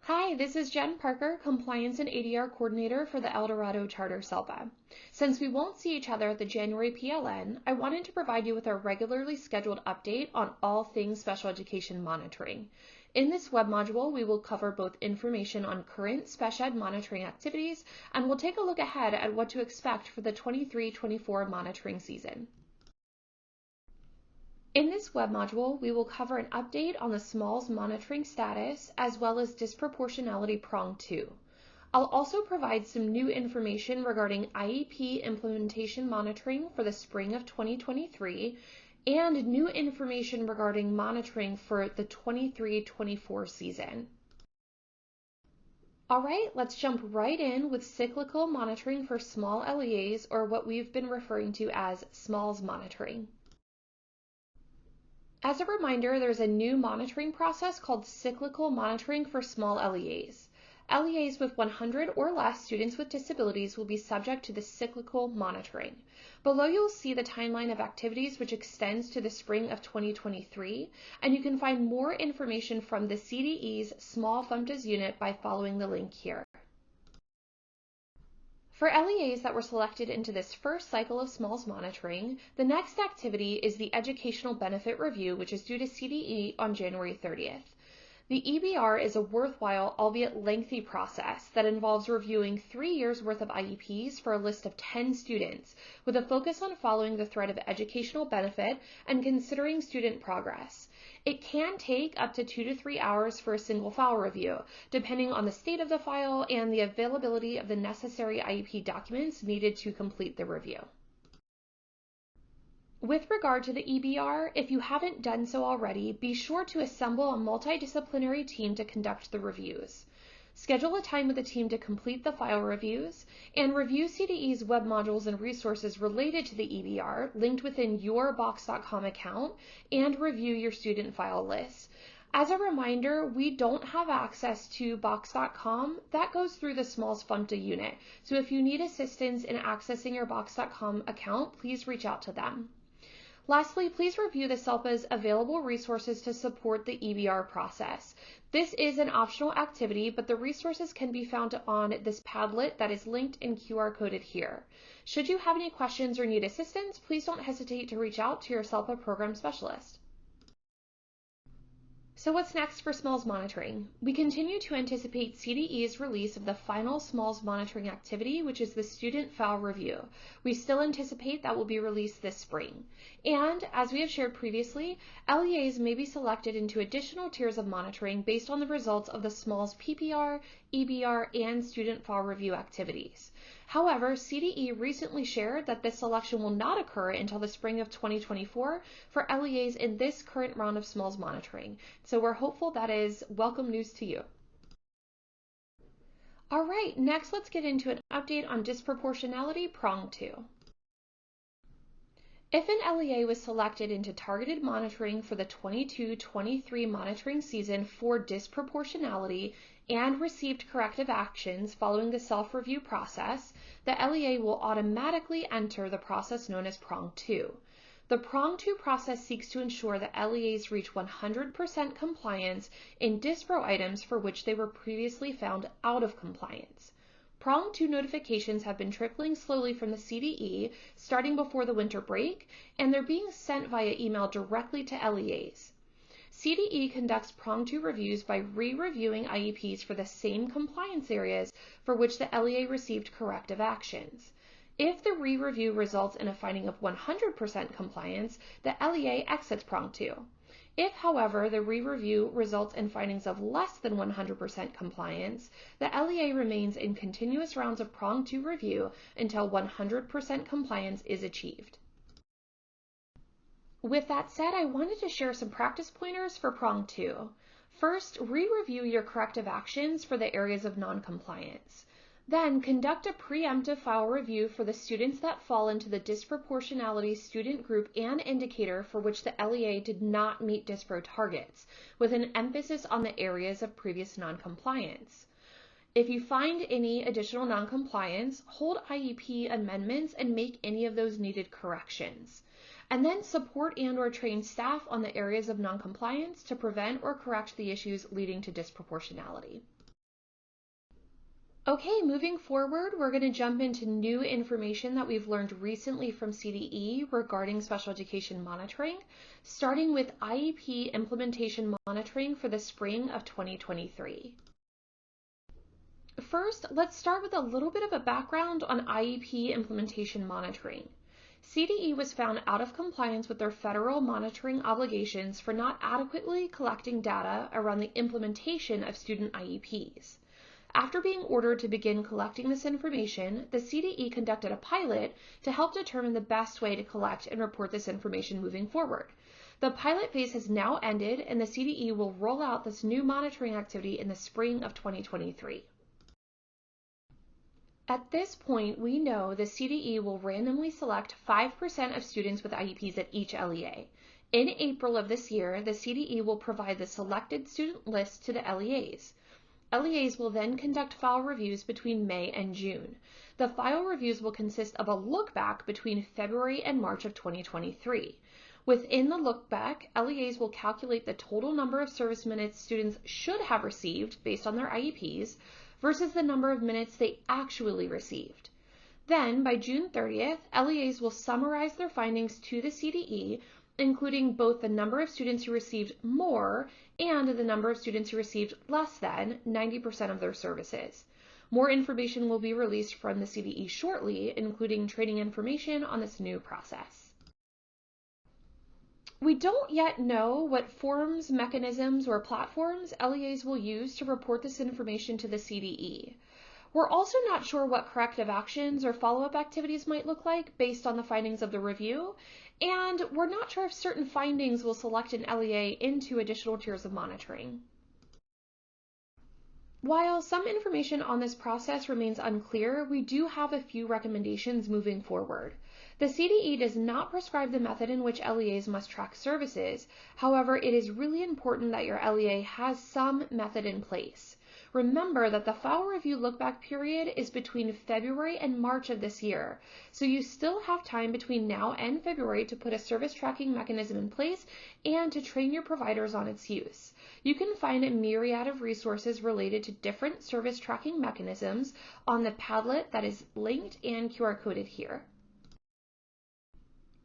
Hi, this is Jen Parker, Compliance and ADR Coordinator for the El Dorado Charter SELPA. Since we won't see each other at the January PLN, I wanted to provide you with a regularly scheduled update on all things special education monitoring. In this web module, we will cover both information on current special ed monitoring activities, and we'll take a look ahead at what to expect for the 23-24 monitoring season. In this web module, we will cover an update on the SMALS monitoring status as well as disproportionality prong 2. I'll also provide some new information regarding IEP implementation monitoring for the spring of 2023 and new information regarding monitoring for the 23-24 season. All right, let's jump right in with cyclical monitoring for small LEAs, or what we've been referring to as SMALS monitoring. As a reminder, there's a new monitoring process called cyclical monitoring for small LEAs. LEAs with 100 or less students with disabilities will be subject to the cyclical monitoring. Below you'll see the timeline of activities which extends to the spring of 2023, and you can find more information from the CDE's Small FMTAs unit by following the link here. For LEAs that were selected into this first cycle of SMALS monitoring, the next activity is the Educational Benefit Review, which is due to CDE on January 30th. The EBR is a worthwhile, albeit lengthy process that involves reviewing 3 years' worth of IEPs for a list of 10 students, with a focus on following the thread of educational benefit and considering student progress. It can take up to 2 to 3 hours for a single file review, depending on the state of the file and the availability of the necessary IEP documents needed to complete the review. With regard to the EBR, if you haven't done so already, be sure to assemble a multidisciplinary team to conduct the reviews. Schedule a time with the team to complete the file reviews, and review CDE's web modules and resources related to the EBR linked within your Box.com account, and review your student file list. As a reminder, we don't have access to Box.com. That goes through the SMALS FMTA unit, so if you need assistance in accessing your Box.com account, please reach out to them. Lastly, please review the SELPA's available resources to support the EBR process. This is an optional activity, but the resources can be found on this Padlet that is linked and QR coded here. Should you have any questions or need assistance, please don't hesitate to reach out to your SELPA program specialist. So what's next for SMALS monitoring? We continue to anticipate CDE's release of the final SMALS monitoring activity, which is the student file review. We still anticipate that will be released this spring. And as we have shared previously, LEAs may be selected into additional tiers of monitoring based on the results of the SMALS PPR, EBR, and student file review activities. However, CDE recently shared that this selection will not occur until the spring of 2024 for LEAs in this current round of SMALS monitoring. So we're hopeful that is welcome news to you. All right, next let's get into an update on disproportionality prong 2. If an LEA was selected into targeted monitoring for the 22-23 monitoring season for disproportionality and received corrective actions following the self-review process, the LEA will automatically enter the process known as prong 2. The prong 2 process seeks to ensure that LEAs reach 100% compliance in dispro items for which they were previously found out of compliance. Prong 2 notifications have been trickling slowly from the CDE starting before the winter break, and they're being sent via email directly to LEAs. CDE conducts prong 2 reviews by re-reviewing IEPs for the same compliance areas for which the LEA received corrective actions. If the re-review results in a finding of 100% compliance, the LEA exits prong 2. If, however, the re-review results in findings of less than 100% compliance, the LEA remains in continuous rounds of prong 2 review until 100% compliance is achieved. With that said, I wanted to share some practice pointers for prong 2. First, re-review your corrective actions for the areas of non-compliance. Then, conduct a preemptive file review for the students that fall into the disproportionality student group and indicator for which the LEA did not meet dispro targets, with an emphasis on the areas of previous non-compliance. If you find any additional non-compliance, hold IEP amendments and make any of those needed corrections. And then support and/or train staff on the areas of non-compliance to prevent or correct the issues leading to disproportionality. Okay, moving forward, we're going to jump into new information that we've learned recently from CDE regarding special education monitoring, starting with IEP implementation monitoring for the spring of 2023. First, let's start with a little bit of a background on IEP implementation monitoring. CDE was found out of compliance with their federal monitoring obligations for not adequately collecting data around the implementation of student IEPs. After being ordered to begin collecting this information, the CDE conducted a pilot to help determine the best way to collect and report this information moving forward. The pilot phase has now ended, and the CDE will roll out this new monitoring activity in the spring of 2023. At this point, we know the CDE will randomly select 5% of students with IEPs at each LEA. In April of this year, the CDE will provide the selected student list to the LEAs. LEAs will then conduct file reviews between May and June. The file reviews will consist of a look back between February and March of 2023. Within the look back, LEAs will calculate the total number of service minutes students should have received based on their IEPs versus the number of minutes they actually received. Then, by June 30th, LEAs will summarize their findings to the CDE, including both the number of students who received more and the number of students who received less than 90% of their services. More information will be released from the CDE shortly, including training information on this new process. We don't yet know what forms, mechanisms, or platforms LEAs will use to report this information to the CDE. We're also not sure what corrective actions or follow-up activities might look like based on the findings of the review, and we're not sure if certain findings will select an LEA into additional tiers of monitoring. While some information on this process remains unclear, we do have a few recommendations moving forward. The CDE does not prescribe the method in which LEAs must track services. However, it is really important that your LEA has some method in place. Remember that the file review look-back period is between February and March of this year, so you still have time between now and February to put a service tracking mechanism in place and to train your providers on its use. You can find a myriad of resources related to different service tracking mechanisms on the Padlet that is linked and QR coded here.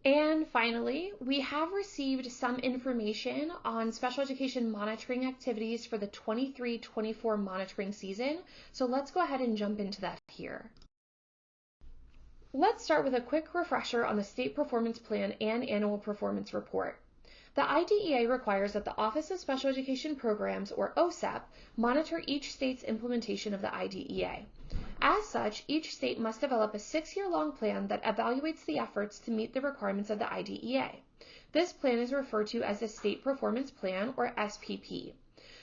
And finally, we have received some information on special education monitoring activities for the 23-24 monitoring season, so let's go ahead and jump into that here. Let's start with a quick refresher on the State Performance Plan and Annual Performance Report. The IDEA requires that the Office of Special Education Programs, or OSEP, monitor each state's implementation of the IDEA. As such, each state must develop a 6-year-long plan that evaluates the efforts to meet the requirements of the IDEA. This plan is referred to as the State Performance Plan, or SPP.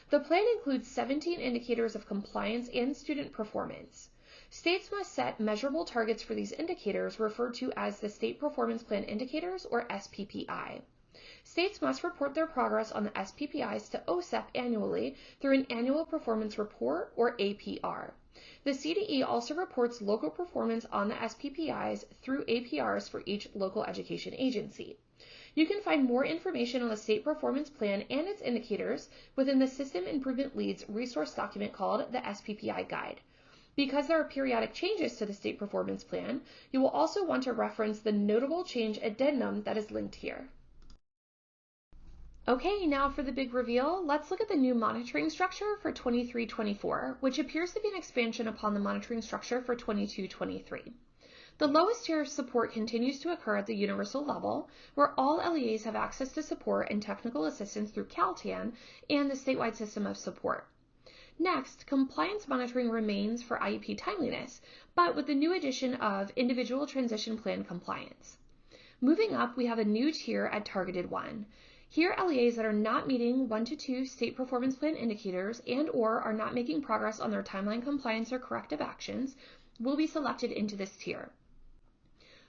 The plan includes 17 indicators of compliance and student performance. States must set measurable targets for these indicators, referred to as the State Performance Plan Indicators, or SPPI. States must report their progress on the SPPIs to OSEP annually through an Annual Performance Report, or APR. The CDE also reports local performance on the SPPIs through APRs for each local education agency. You can find more information on the State Performance Plan and its indicators within the System Improvement Leads resource document called the SPPI Guide. Because there are periodic changes to the State Performance Plan, you will also want to reference the Notable Change Addendum that is linked here. Okay, now for the big reveal, let's look at the new monitoring structure for 23-24, which appears to be an expansion upon the monitoring structure for 22-23. The lowest tier of support continues to occur at the universal level, where all LEAs have access to support and technical assistance through CalTAN and the statewide system of support. Next, compliance monitoring remains for IEP timeliness, but with the new addition of individual transition plan compliance. Moving up, we have a new tier at Targeted 1. Here, LEAs that are not meeting 1 to 2 state performance plan indicators and/or are not making progress on their timeline compliance or corrective actions will be selected into this tier.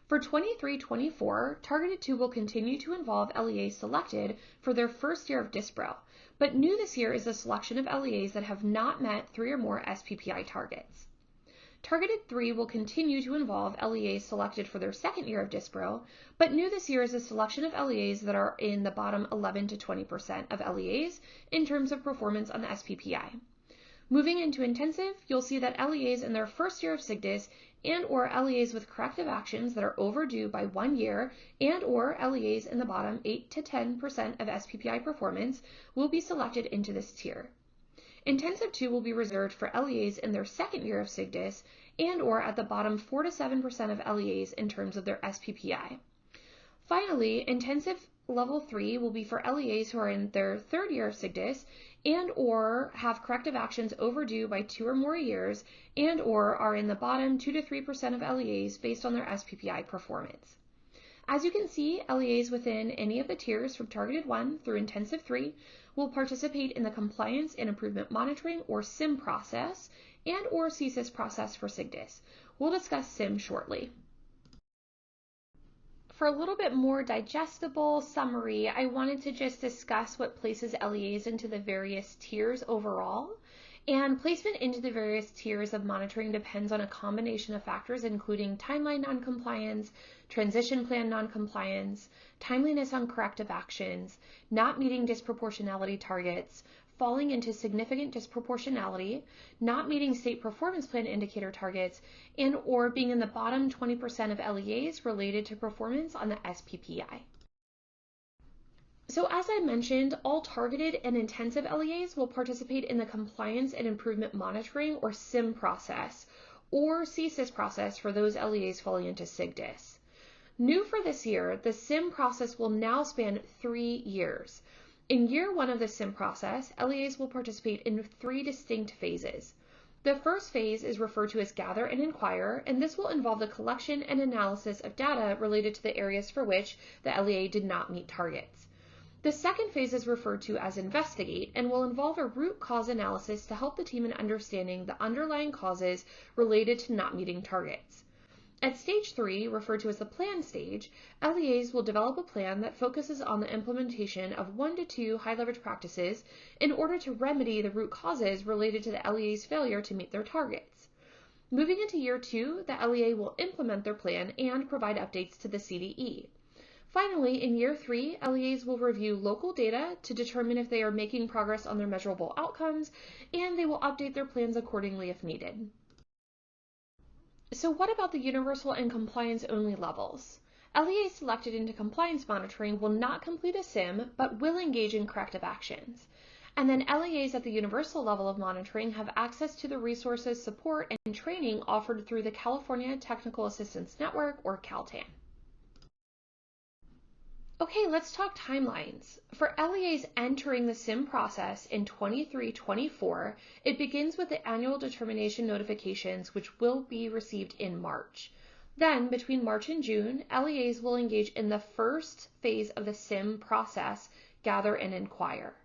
For 23-24, Targeted 2 will continue to involve LEAs selected for their first year of DISPRO, but new this year is the selection of LEAs that have not met 3 or more SPPI targets. Targeted 3 will continue to involve LEAs selected for their second year of DISPRO, but new this year is a selection of LEAs that are in the bottom 11 to 20% of LEAs in terms of performance on the SPPI. Moving into intensive, you'll see that LEAs in their first year of SIGDIS and or LEAs with corrective actions that are overdue by 1 year and or LEAs in the bottom 8 to 10% of SPPI performance will be selected into this tier. Intensive 2 will be reserved for LEAs in their second year of SIGDIS and or at the bottom 4 to 7% of LEAs in terms of their SPPI. Finally, intensive level 3 will be for LEAs who are in their third year of SIGDIS and or have corrective actions overdue by 2 or more years and or are in the bottom 2 to 3% of LEAs based on their SPPI performance. As you can see, LEAs within any of the tiers from Targeted 1 through Intensive 3 will participate in the Compliance and Improvement Monitoring or SIM process and or CSIS process for SIGDIS. We'll discuss SIM shortly. For a little bit more digestible summary, I wanted to just discuss what places LEAs into the various tiers overall. And placement into the various tiers of monitoring depends on a combination of factors, including timeline noncompliance, transition plan noncompliance, timeliness on corrective actions, not meeting disproportionality targets, falling into significant disproportionality, not meeting state performance plan indicator targets, and or being in the bottom 20% of LEAs related to performance on the SPPI. So as I mentioned, all targeted and intensive LEAs will participate in the Compliance and Improvement Monitoring or SIM process or CSIS process for those LEAs falling into SIGDIS. New for this year, the SIM process will now span 3 years. In year 1 of the SIM process, LEAs will participate in 3 distinct phases. The first phase is referred to as Gather and Inquire, and this will involve the collection and analysis of data related to the areas for which the LEA did not meet targets. The second phase is referred to as Investigate and will involve a root cause analysis to help the team in understanding the underlying causes related to not meeting targets. At stage 3, referred to as the plan stage, LEAs will develop a plan that focuses on the implementation of 1 to 2 high leverage practices in order to remedy the root causes related to the LEA's failure to meet their targets. Moving into year 2, the LEA will implement their plan and provide updates to the CDE. Finally, in year 3, LEAs will review local data to determine if they are making progress on their measurable outcomes, and they will update their plans accordingly if needed. So what about the universal and compliance only levels? LEAs selected into compliance monitoring will not complete a SIM, but will engage in corrective actions. And then LEAs at the universal level of monitoring have access to the resources, support, and training offered through the California Technical Assistance Network, or CALTAN. Okay, let's talk timelines. For LEAs entering the SIM process in 23-24, it begins with the annual determination notifications, which will be received in March. Then, between March and June, LEAs will engage in the first phase of the SIM process, Gather and Inquire.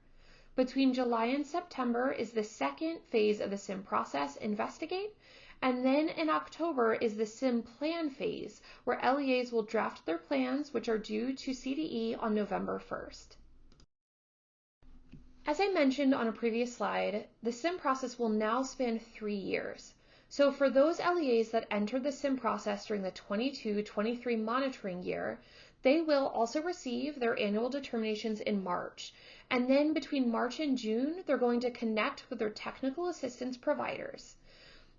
Between July and September is the second phase of the SIM process, Investigate. And then in October is the SIM plan phase, where LEAs will draft their plans, which are due to CDE on November 1st. As I mentioned on a previous slide, the SIM process will now span 3 years. So for those LEAs that entered the SIM process during the 22-23 monitoring year, they will also receive their annual determinations in March. And then between March and June, they're going to connect with their technical assistance providers.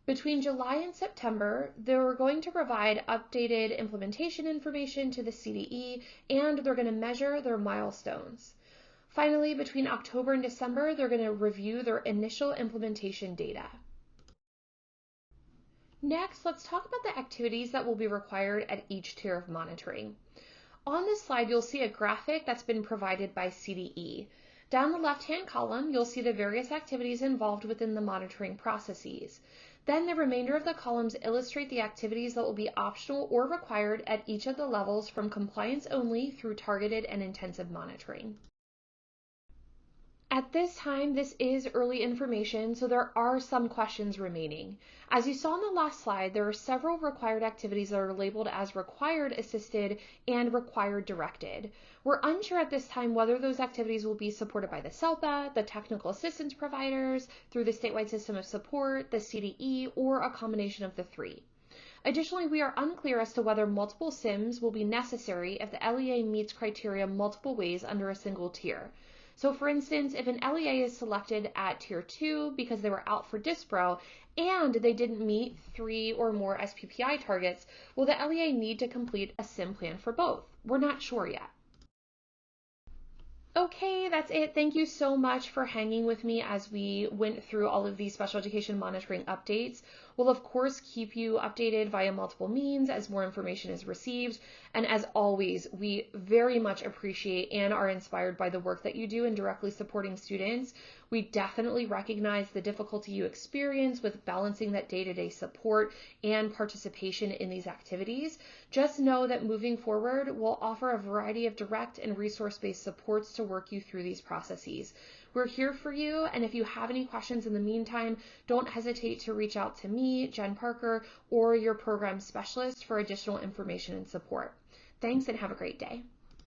Between July and September, they're going to provide updated implementation information to the CDE, and they're going to measure their milestones. Finally, between October and December, they're going to review their initial implementation data. Next, let's talk about the activities that will be required at each tier of monitoring. On this slide, you'll see a graphic that's been provided by CDE. Down the left-hand column, you'll see the various activities involved within the monitoring processes. Then the remainder of the columns illustrate the activities that will be optional or required at each of the levels from compliance only through targeted and intensive monitoring. At this time, this is early information, so there are some questions remaining. As you saw on the last slide, there are several required activities that are labeled as required assisted and required directed. We're unsure at this time whether those activities will be supported by the SELPA, the technical assistance providers, through the statewide system of support, the CDE, or a combination of the 3. Additionally, we are unclear as to whether multiple SIMs will be necessary if the LEA meets criteria multiple ways under a single tier. So for instance, if an LEA is selected at Tier 2 because they were out for Dispro and they didn't meet 3 or more SPPI targets, will the LEA need to complete a SIM plan for both? We're not sure yet. Okay, that's it. Thank you so much for hanging with me as we went through all of these special education monitoring updates. We'll of course keep you updated via multiple means as more information is received. And as always, we very much appreciate and are inspired by the work that you do in directly supporting students. We definitely recognize the difficulty you experience with balancing that day-to-day support and participation in these activities. Just know that moving forward, we'll offer a variety of direct and resource-based supports to work you through these processes. We're here for you, and if you have any questions in the meantime, don't hesitate to reach out to me, Jen Parker, or your program specialist for additional information and support. Thanks and have a great day.